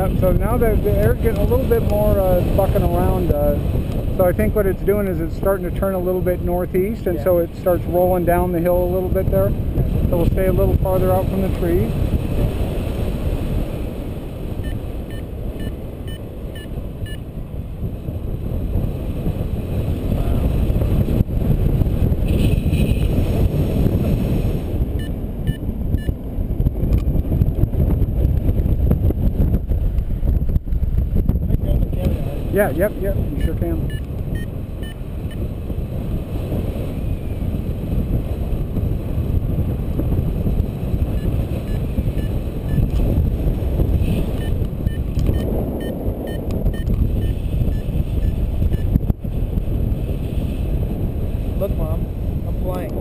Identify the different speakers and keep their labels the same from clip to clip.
Speaker 1: Yeah, so now the air's getting a little bit more bucking around. So I think what it's doing is it's starting to turn a little bit northeast, and so it starts rolling down the hill a little bit there. So we'll stay a little farther out from the trees. Yeah, yep, you sure can.
Speaker 2: Look, Mom, I'm flying.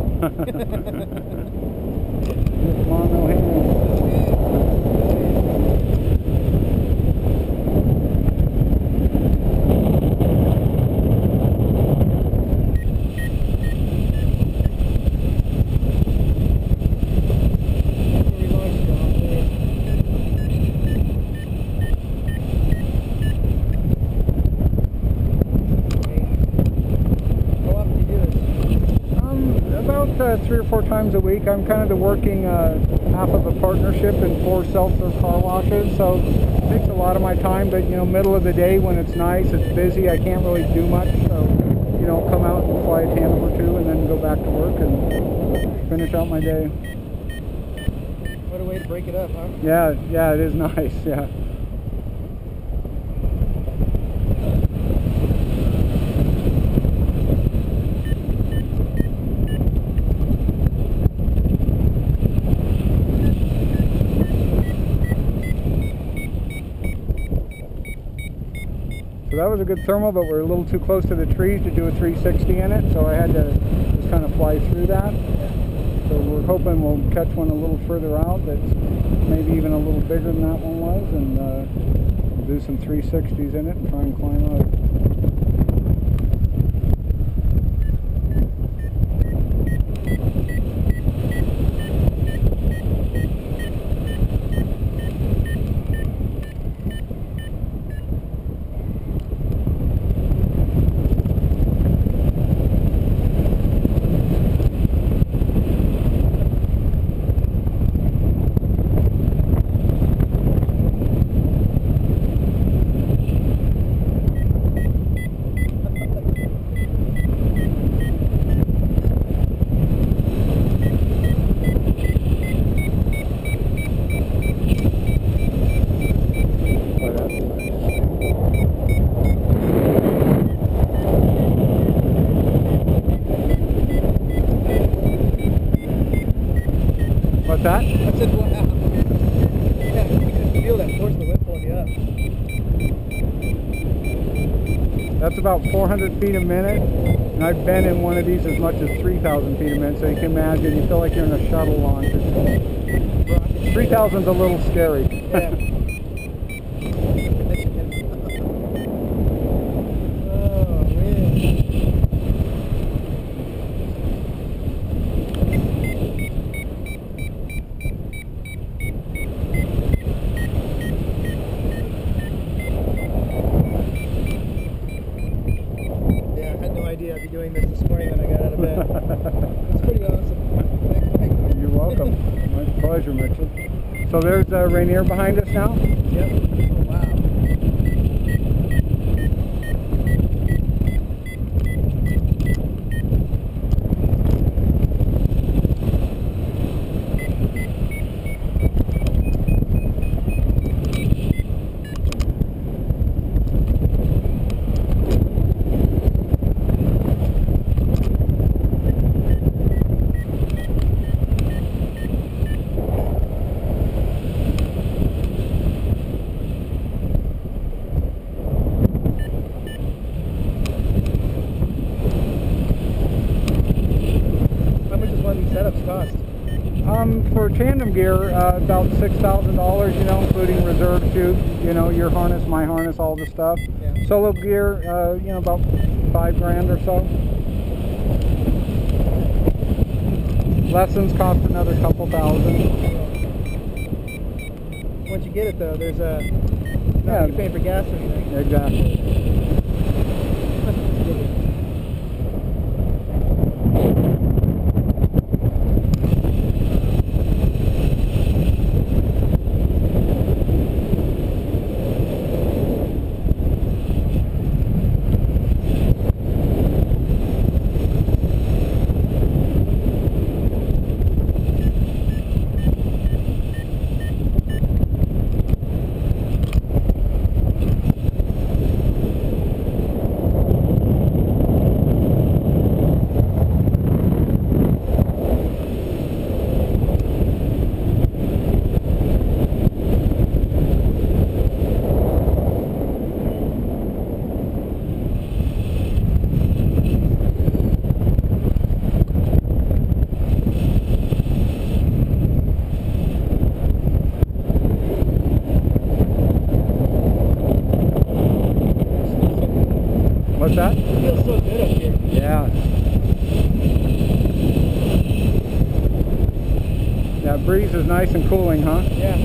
Speaker 1: Come on, no hand. About 3 or 4 times a week. I'm kind of the working half of a partnership in 4 self-serve car washes, so it takes a lot of my time, but you know, middle of the day when it's nice, it's busy, I can't really do much, so you know, come out and fly a tandem or 2 and then go back to work and finish out my day.
Speaker 2: What a way to break it up, huh?
Speaker 1: Yeah, it is nice, yeah. So that was a good thermal, but we're a little too close to the trees to do a 360 in it, so I had to just kind of fly through that. So we're hoping we'll catch one a little further out that's maybe even a little bigger than that one was, and we'll do some 360s in it and try and climb out. What's that?
Speaker 2: I said, wow. Yeah, you can feel that force of the wind pulling you up.
Speaker 1: That's about 400 feet a minute, and I've been in one of these as much as 3,000 feet a minute, so you can imagine, you feel like you're in a shuttle launch. 3,000's a little scary.
Speaker 2: Yeah. I'd be doing this morning when I got out of bed. It's pretty awesome.
Speaker 1: You're welcome. My pleasure, Mitchell. So there's Rainier behind us now?
Speaker 2: Yep. Oh, wow. Setups cost?
Speaker 1: For tandem gear, about $6,000, you know, including reserve tube, you know, your harness, my harness, all the stuff.
Speaker 2: Yeah.
Speaker 1: Solo gear, you know, about $5 grand or so. Lessons cost another couple thousand.
Speaker 2: Once you get it though, there's a Not
Speaker 1: Yeah.
Speaker 2: like you're paying for gas or anything.
Speaker 1: Exactly. What's that?
Speaker 2: It feels so good up here.
Speaker 1: Yeah. That breeze is nice and cooling, huh?
Speaker 2: Yeah.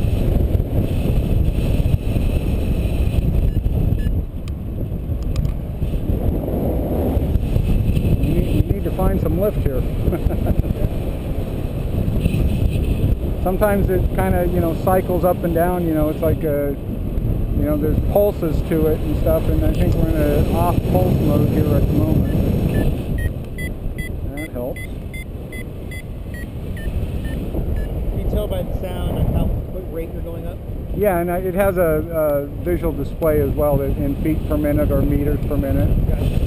Speaker 1: You need to find some lift here. Sometimes it kind of, cycles up and down, it's like there's pulses to it and stuff, and I think we're in an off pulse mode here at the moment. That helps.
Speaker 2: You can tell by the sound on what rate you're going up.
Speaker 1: Yeah, and it has a visual display as well in feet per minute or meters per minute.
Speaker 2: Gotcha.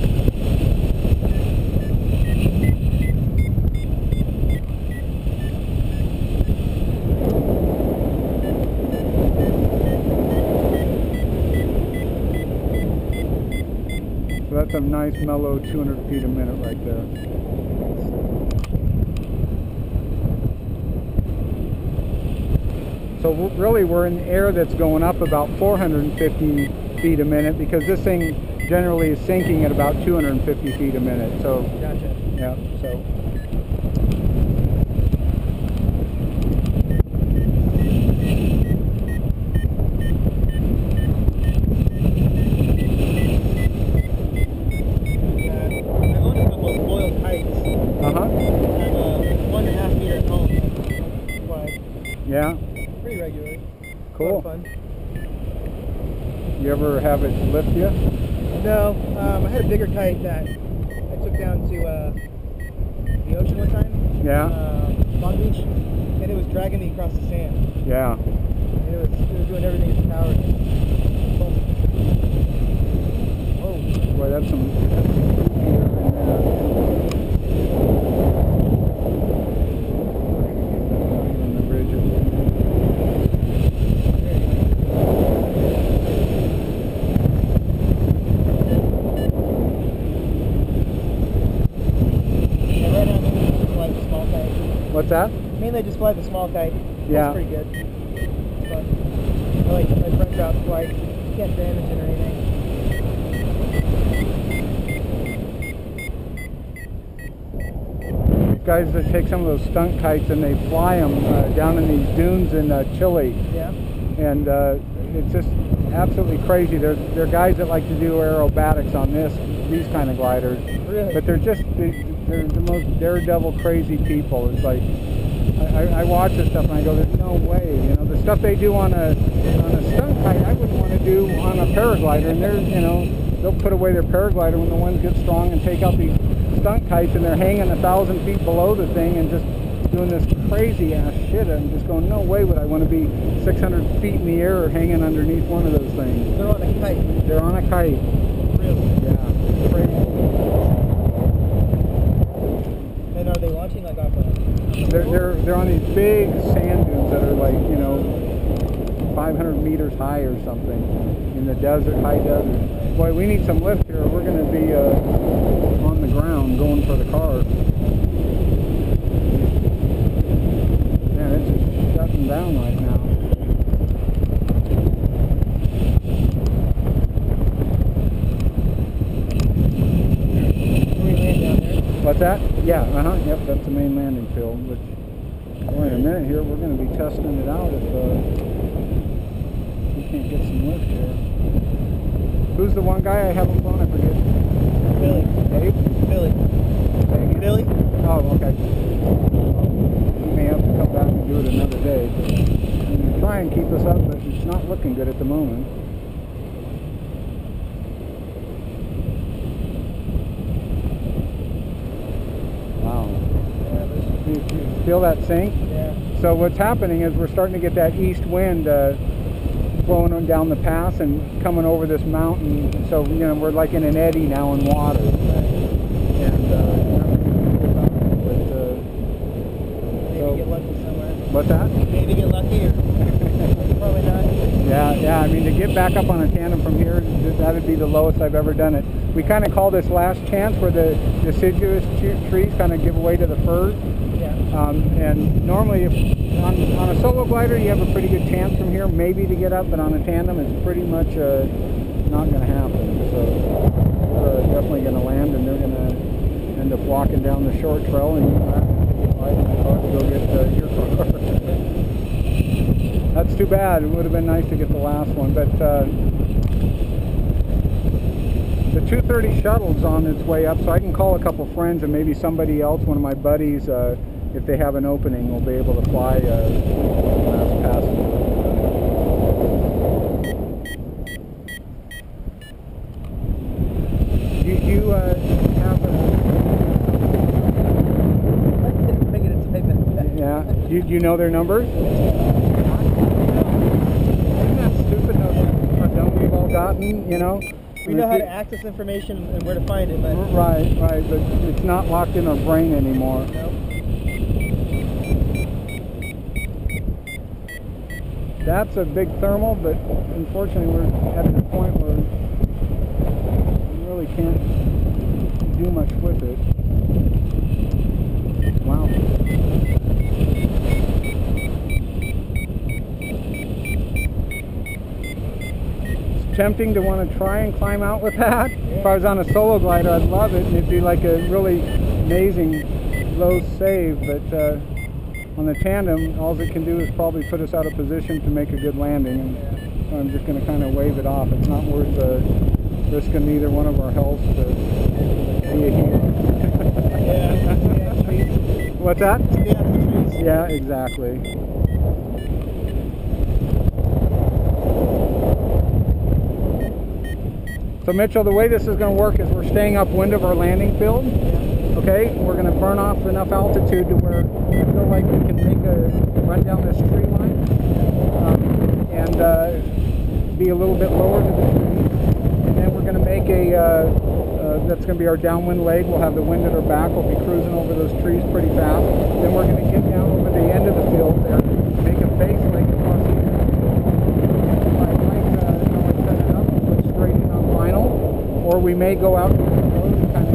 Speaker 1: So that's a nice mellow 200 feet a minute right there. So really we're in air that's going up about 450 feet a minute, because this thing generally is sinking at about 250 feet a minute. So
Speaker 2: Gotcha.
Speaker 1: yeah, so. Yeah.
Speaker 2: Pretty regularly.
Speaker 1: Cool.
Speaker 2: Fun.
Speaker 1: You ever have it lift you?
Speaker 2: No. I had a bigger kite that I took down to the ocean one time.
Speaker 1: Yeah.
Speaker 2: Long Beach, and it was dragging me across the sand.
Speaker 1: Yeah.
Speaker 2: And it was doing everything in its power.
Speaker 1: Oh, boy, that's some in there. What's that?
Speaker 2: Mainly I just fly the small kite.
Speaker 1: Yeah.
Speaker 2: That's pretty good. It's fun. I like my friends out flight. You can't damage it or anything.
Speaker 1: Guys that take some of those stunt kites and they fly them down in these dunes in Chile.
Speaker 2: Yeah.
Speaker 1: And it's just absolutely crazy. There are guys that like to do aerobatics on these kind of gliders.
Speaker 2: Really?
Speaker 1: But they're the most daredevil crazy people. It's like I watch this stuff and I go, there's no way. The stuff they do on a stunt kite, I wouldn't want to do on a paraglider. And they'll put away their paraglider when the winds get strong and take out these stunt kites, and they're hanging 1,000 feet below the thing and just doing this crazy ass shit. I'm just going, no way would I want to be 600 feet in the air or hanging underneath one of those things.
Speaker 2: They're on a kite.
Speaker 1: They're on a kite.
Speaker 2: Really?
Speaker 1: Yeah. Crazy.
Speaker 2: And are they launching like off a...
Speaker 1: They're on these big sand dunes that are like 500 meters high or something in the desert, high desert. Boy, we need some lift here. We're going to be on the ground going for the car. Man, it's just shutting down right now.
Speaker 2: We land down there.
Speaker 1: What's that? Yeah, yep, that's the main landing field. Which, wait a minute here, we're going to be testing it out if can't get some lift here. Who's the one guy I haven't flown? I forget.
Speaker 2: Billy.
Speaker 1: Dave?
Speaker 2: Billy.
Speaker 1: Say again?
Speaker 2: Billy?
Speaker 1: Oh, okay. We may have to come back and do it another day. But I'm going to try and keep us up, but it's not looking good at the moment. Wow.
Speaker 2: Yeah,
Speaker 1: You feel that sink?
Speaker 2: yeah.
Speaker 1: So what's happening is we're starting to get that east wind blowing on down the pass and coming over this mountain. So, you know, we're like in an eddy now in water. And
Speaker 2: Maybe get lucky somewhere.
Speaker 1: what's that?
Speaker 2: Maybe get lucky, or probably not.
Speaker 1: Yeah, I mean, to get back up on a tandem from here, that would be the lowest I've ever done it. We kind of call this last chance, where the deciduous trees kind of give way to the firs.
Speaker 2: Yeah.
Speaker 1: And normally, if on a solo glider, you have a pretty good chance from here, maybe to get up, but on a tandem, it's pretty much not going to happen. So we're definitely going to land, and they're going to end up walking down the short trail, and you have to ride in the car to go get your car. That's too bad. It would have been nice to get the last one, but the 2:30 shuttle's on its way up, so I can call a couple friends and maybe somebody else, one of my buddies, if they have an opening, will be able to fly last passenger. You have a... Yeah. Do you know their numbers? Isn't that stupid how dumb we've all gotten, you know?
Speaker 2: We know how to access information and where to find it, but...
Speaker 1: Right, but it's not locked in our brain anymore.
Speaker 2: Nope.
Speaker 1: That's a big thermal, but unfortunately we're at the point where we really can't do much with it. Wow. It's tempting to want to try and climb out with that. If I was on a solo glider, I'd love it, and it'd be like a really amazing low save, but on the tandem, all it can do is probably put us out of position to make a good landing, and so I'm just going to kind of wave it off. It's not worth risking either one of our healths to be a hero. What's that? Yeah, exactly. So Mitchell, the way this is going to work is we're staying upwind of our landing field. Okay, we're going to burn off enough altitude to where I feel like we can make a run down this tree line and be a little bit lower to the trees. And then we're going to make that's going to be our downwind leg. We'll have the wind at our back. We'll be cruising over those trees pretty fast. Then we're going to get down over the end of the field there, make a face leg across here. If I like how I set it up, we'll put straight in on vinyl, or we may go out to the road and kind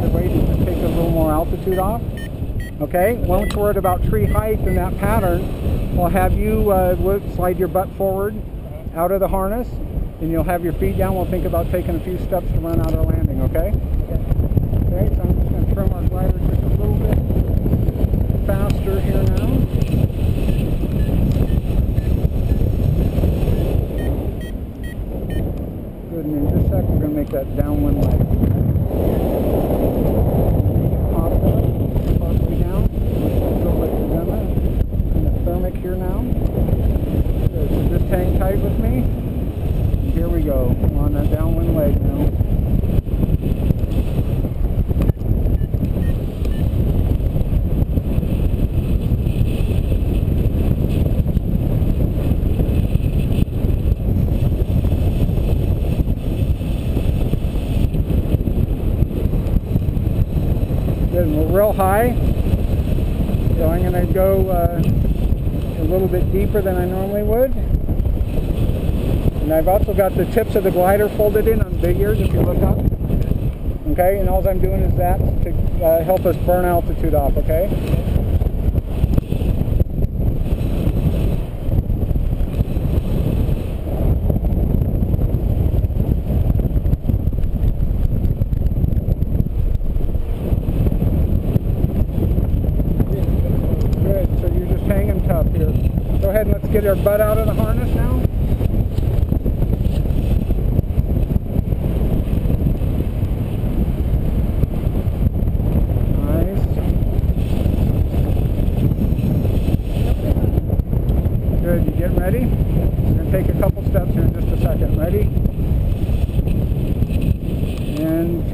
Speaker 1: of way to just take a little more altitude off. Okay, once we're at about tree height in that pattern, we'll have you slide your butt forward out of the harness, and you'll have your feet down. We'll think about taking a few steps to run out our landing, okay? Okay, so I'm just going to trim our glider just a little bit faster here now. Good, and in just a sec we're going to make that downwind leg. Here now. Good. So just hang tight with me. And here we go. We're on that downwind leg now. Good. And we're real high. So I'm going to go a little bit deeper than I normally would. And I've also got the tips of the glider folded in on big ears if you look up. Okay, and all I'm doing is that to help us burn altitude off, okay? Good, so you're just hanging tough here. Go ahead and let's get our butt out of the harness now.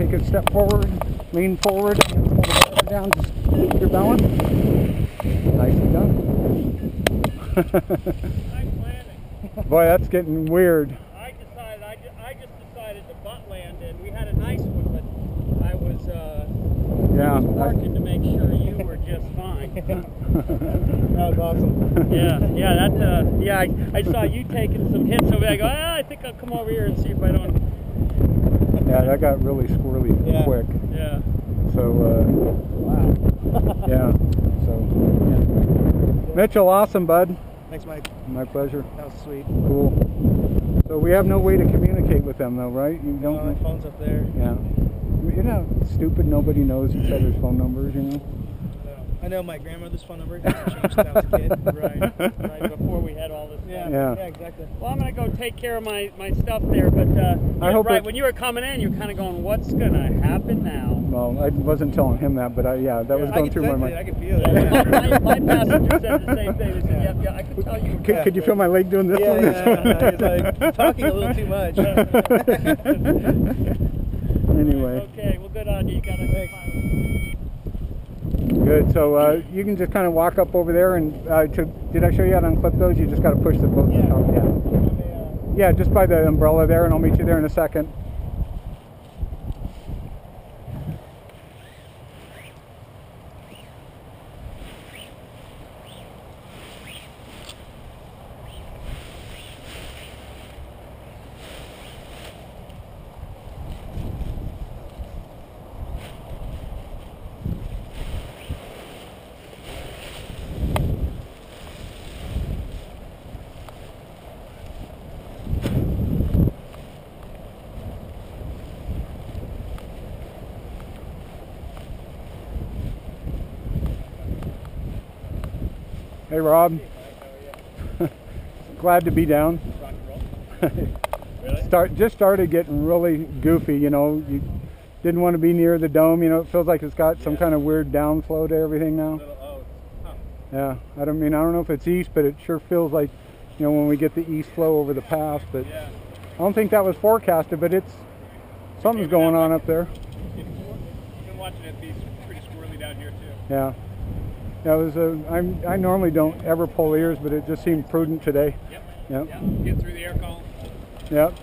Speaker 1: take a step forward, lean forward, and pull the button down. Just keep your balance. Nicely done.
Speaker 3: Nice landing.
Speaker 1: Boy, that's getting weird.
Speaker 3: I just decided to butt land, and we had a nice one, but I was working to make sure you were just fine.
Speaker 2: That was awesome.
Speaker 3: I saw you taking some hits over there. I go, I think I'll come over here and see if I don't.
Speaker 1: Yeah, that got really squirrely quick.
Speaker 3: Yeah.
Speaker 1: So,
Speaker 2: Wow.
Speaker 1: yeah. So, Mitchell, awesome, bud.
Speaker 2: Thanks, Mike.
Speaker 1: My pleasure.
Speaker 2: That was sweet.
Speaker 1: Cool. So we have no way to communicate with them, though, right? You
Speaker 2: No,
Speaker 1: don't.
Speaker 2: my phone's up there.
Speaker 1: Yeah. You know, stupid. Nobody knows each other's phone numbers. You know.
Speaker 2: I know my grandmother's phone number. It changed since I was a kid.
Speaker 3: Right before we had all this stuff.
Speaker 1: Yeah.
Speaker 2: Yeah, exactly.
Speaker 3: Well, I'm going to go take care of my stuff there, but
Speaker 1: I hope
Speaker 3: right,
Speaker 1: it-
Speaker 3: when you were coming in, you were kind of going, what's going to happen now?
Speaker 1: Well, I wasn't telling him that, but that was
Speaker 2: I
Speaker 1: going
Speaker 2: could
Speaker 1: through my
Speaker 2: sense
Speaker 1: mind.
Speaker 2: it. I could feel it.
Speaker 3: my passenger said the same thing. They said, yeah, I could tell you.
Speaker 1: Could you feel my leg doing this?
Speaker 2: Yeah,
Speaker 1: one?
Speaker 2: yeah. He's like talking a little too much.
Speaker 1: Anyway.
Speaker 3: Okay, well, good on you. You got a
Speaker 2: Thanks.
Speaker 1: Good. So you can just kind of walk up over there and did I show you how to unclip those? You just got to push the boat.
Speaker 2: Yeah.
Speaker 1: Yeah, just by the umbrella there, and I'll meet you there in a second. Hey, Rob. Glad to be down. Just started getting really goofy, you know. You didn't want to be near the dome, you know. It feels like it's got some kind of weird downflow to everything now. Yeah, I don't know if it's east, but it sure feels like, you know, when we get the east flow over the pass. But I don't think that was forecasted, but something's going on up there.
Speaker 3: Been watching it be pretty squirrely down here, too.
Speaker 1: Yeah. Yeah, I normally don't ever pull ears, but it just seemed prudent today.
Speaker 3: Yep.
Speaker 1: Yep.
Speaker 3: Get through the air column.
Speaker 1: Yep.